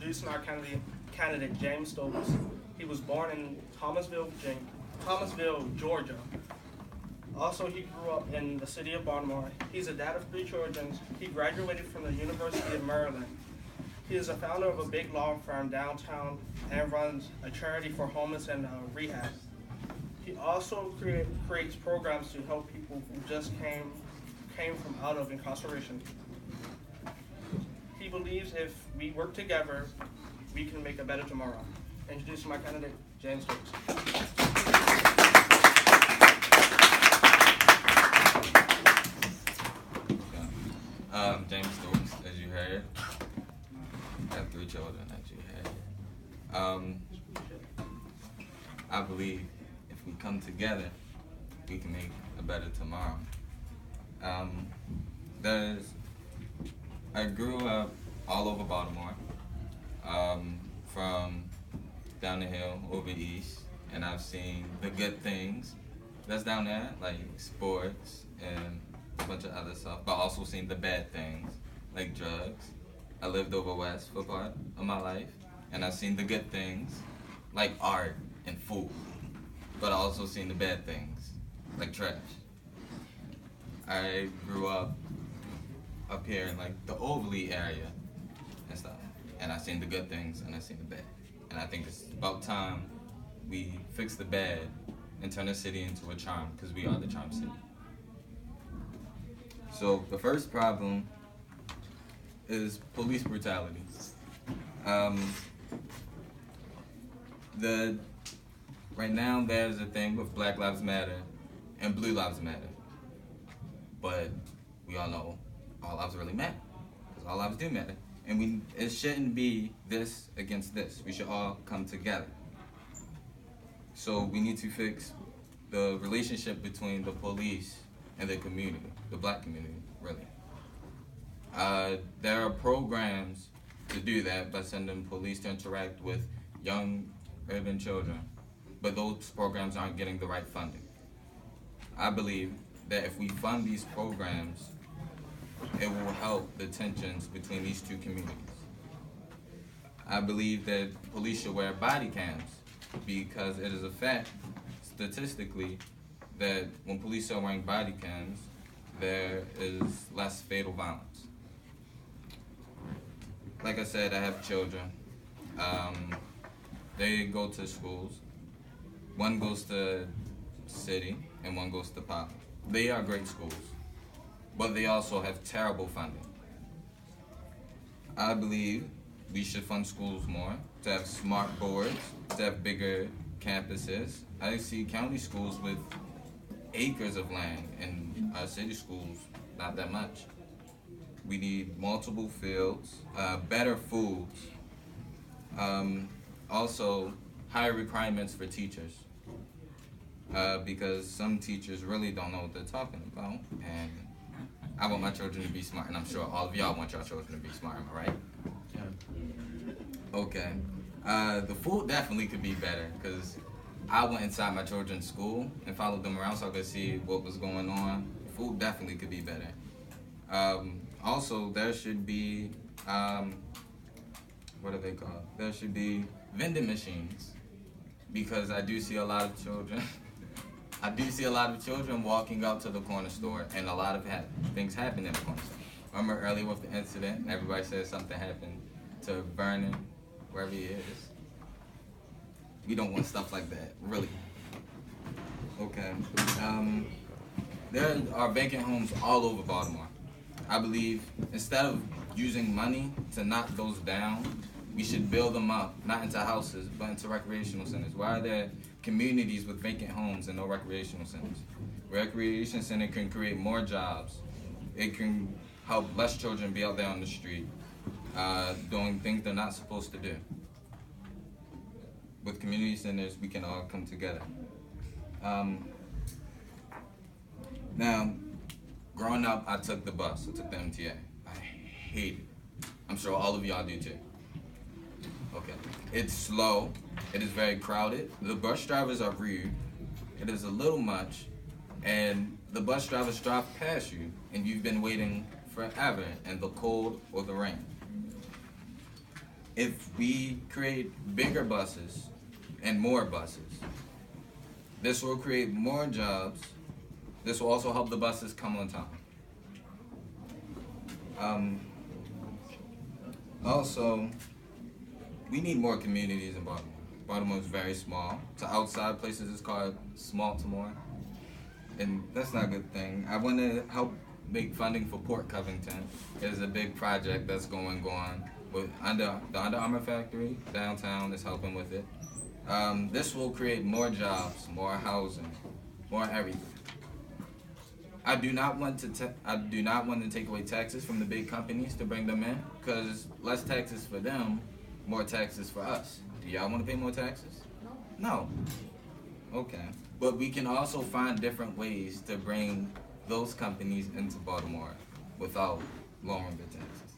introducing our candidate James Stokes. He was born in Thomasville, Georgia. Also, he grew up in the city of Baltimore. He's a dad of 3 children. He graduated from the University of Maryland. He is a founder of a big law firm downtown and runs a charity for homeless and rehab. He also creates programs to help people who just came from out of incarceration. He believes if we work together, we can make a better tomorrow. Introducing my candidate, James Stokes. James Stokes, as you heard. I have 3 children, as you heard. I believe if we come together, we can make a better tomorrow. I grew up all over Baltimore, from down the hill over east, and I've seen the good things that's down there, like sports and a bunch of other stuff, but also seen the bad things, like drugs. I lived over west for part of my life, and I've seen the good things, like art and food, but I also seen the bad things, like trash. I grew up here in like the Overly area and stuff, and I've seen the good things and I've seen the bad. And I think it's about time we fix the bad and turn the city into a charm, because we are the charm city. So the first problem is police brutality. Right now there's a thing with Black Lives Matter and Blue Lives Matter, but we all know all lives really matter, because all lives do matter, and it shouldn't be this against this. We should all come together. So we need to fix the relationship between the police and the community, the black community, really. There are programs to do that by sending police to interact with young urban children, but those programs aren't getting the right funding. I believe that if we fund these programs, it will help the tensions between these 2 communities. I believe that police should wear body cams, because it is a fact, statistically, that when police are wearing body cams, there is less fatal violence. Like I said, I have children. They go to schools. One goes to city and one goes to pop. They are great schools, but they also have terrible funding. I believe we should fund schools more, to have smart boards, to have bigger campuses. I see county schools with acres of land, and our city schools, not that much. We need multiple fields, better foods, also higher requirements for teachers, because some teachers really don't know what they're talking about, and I want my children to be smart, and I'm sure all of y'all want your children to be smart, am I right? Yeah. Okay. The food definitely could be better, because I went inside my children's school and followed them around so I could see what was going on. Food definitely could be better. Also, there should be, what are they called? There should be vending machines, because I do see a lot of children. I do see a lot of children walking out to the corner store, and a lot of things happen in the corner store. Remember earlier with the incident, everybody said something happened to Vernon, wherever he is. We don't want stuff like that, really. Okay. There are vacant homes all over Baltimore. I believe instead of using money to knock those down, we should build them up, not into houses, but into recreational centers. Why are there communities with vacant homes and no recreational centers? Recreation center can create more jobs. It can help less children be out there on the street, doing things they're not supposed to do. With community centers, we can all come together. Now, growing up, I took the bus. I took the MTA. I hate it. I'm sure all of y'all do too. Okay. It's slow. It is very crowded. The bus drivers are rude. It is a little much. And the bus drivers drive past you, and you've been waiting forever in the cold or the rain. if we create bigger buses and more buses, this will create more jobs. This will also help the buses come on time. Also, we need more communities in Baltimore. Baltimore is very small. To outside places, it's called Smaltimore, and that's not a good thing. I want to help make funding for Port Covington. There's a big project that's going on with the Under Armour factory downtown is helping with it. This will create more jobs, more housing, more everything. I do not want to take away taxes from the big companies to bring them in, because less taxes for them, more taxes for us. Do y'all want to pay more taxes? No. Okay. But we can also find different ways to bring those companies into Baltimore without lowering the taxes.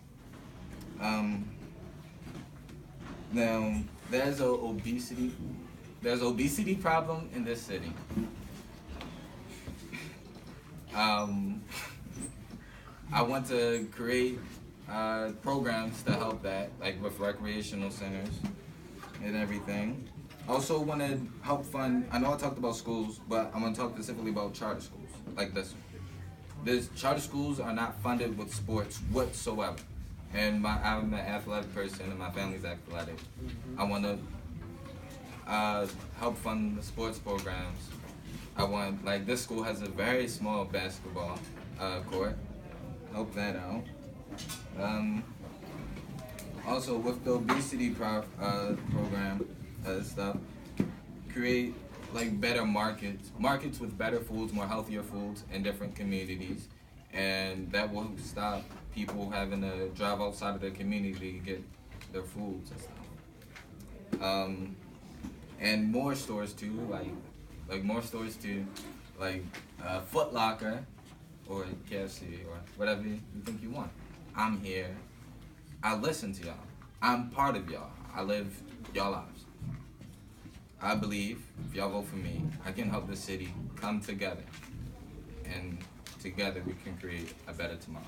Now, there's an obesity problem in this city. I want to create programs to help that, like with recreational centers and everything. Also want to help fund, I know I talked about schools, but I'm going to talk specifically about charter schools, like this one. These charter schools are not funded with sports whatsoever. And I'm an athletic person and my family's athletic. I want to help fund the sports programs. I want, like, this school has a very small basketball court. Help that out. Also, with the obesity program stuff, create like better markets with better foods, more healthier foods in different communities, and that will stop people having to drive outside of their community to get their foods and stuff. And more stores too, like more stores too, like Foot Locker or KFC or whatever you think you want. I'm here. I listen to y'all. I'm part of y'all. I live y'all lives. I believe if y'all vote for me, I can help the city come together, and together we can create a better tomorrow.